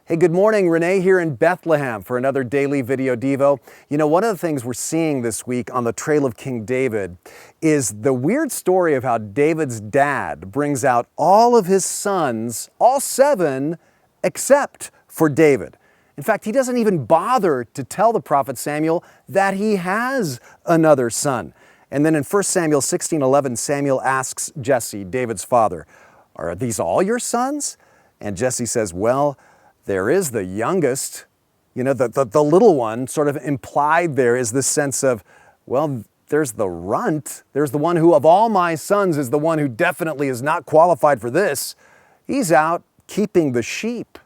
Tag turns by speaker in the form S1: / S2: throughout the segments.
S1: Hey, good morning. Rene here in Bethlehem for another daily video Devo. You know, one of the things we're seeing this week on the trail of King David is the weird story of how David's dad brings out all of his sons, all 7, except for David. In fact, he doesn't even bother to tell the prophet Samuel that he has another son. And then in 1 Samuel 16:11, Samuel asks Jesse, David's father, "Are these all your sons?" And Jesse says, "Well, there is the youngest." You know, the little one, sort of implied there is this sense of, well, there's the runt. There's the one who of all my sons is the one who definitely is not qualified for this. He's out keeping the sheep.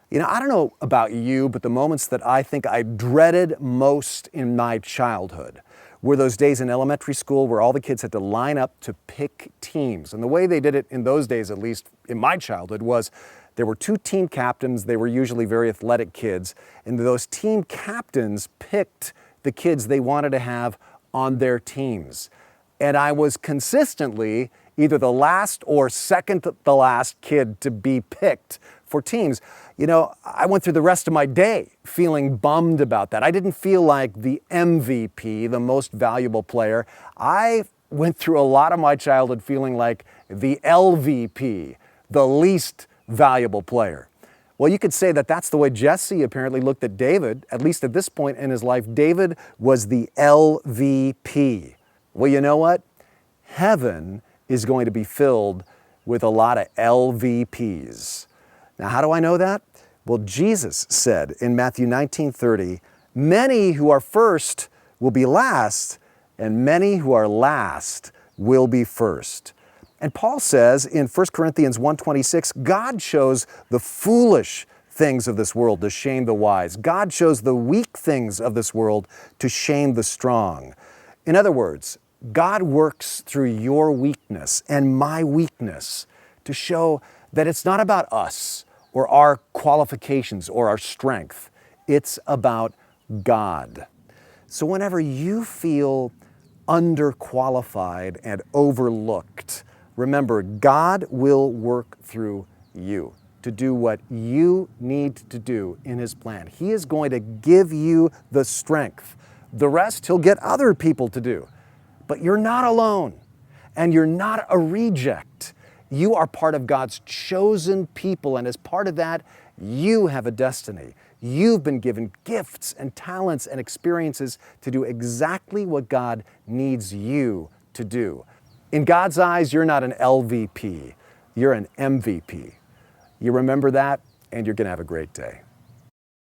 S1: You know, I don't know about you, but the moments that I think I dreaded most in my childhood were those days in elementary school where all the kids had to line up to pick teams. And the way they did it in those days, at least in my childhood, was there were 2 team captains. They were usually very athletic kids. And those team captains picked the kids they wanted to have on their teams. And I was consistently either the last or second to the last kid to be picked for teams. You know, I went through the rest of my day feeling bummed about that. I didn't feel like the MVP, the most valuable player. I went through a lot of my childhood feeling like the LVP, the least valuable player. Well, you could say that that's the way Jesse apparently looked at David, at least at this point in his life. David was the LVP. Well, you know what? Heaven is going to be filled with a lot of LVPs. Now, how do I know that? Well, Jesus said in Matthew 19:30, "Many who are first will be last, and many who are last will be first." And Paul says in 1 Corinthians 1:26, God chose the foolish things of this world to shame the wise. God chose the weak things of this world to shame the strong. In other words, God works through your weakness and my weakness to show that it's not about us or our qualifications or our strength. It's about God. So whenever you feel underqualified and overlooked, remember, God will work through you to do what you need to do in His plan. He is going to give you the strength. The rest He'll get other people to do. But you're not alone, and you're not a reject. You are part of God's chosen people, and as part of that, you have a destiny. You've been given gifts and talents and experiences to do exactly what God needs you to do. In God's eyes, you're not an LVP, you're an MVP. You remember that, and you're going to have a great day.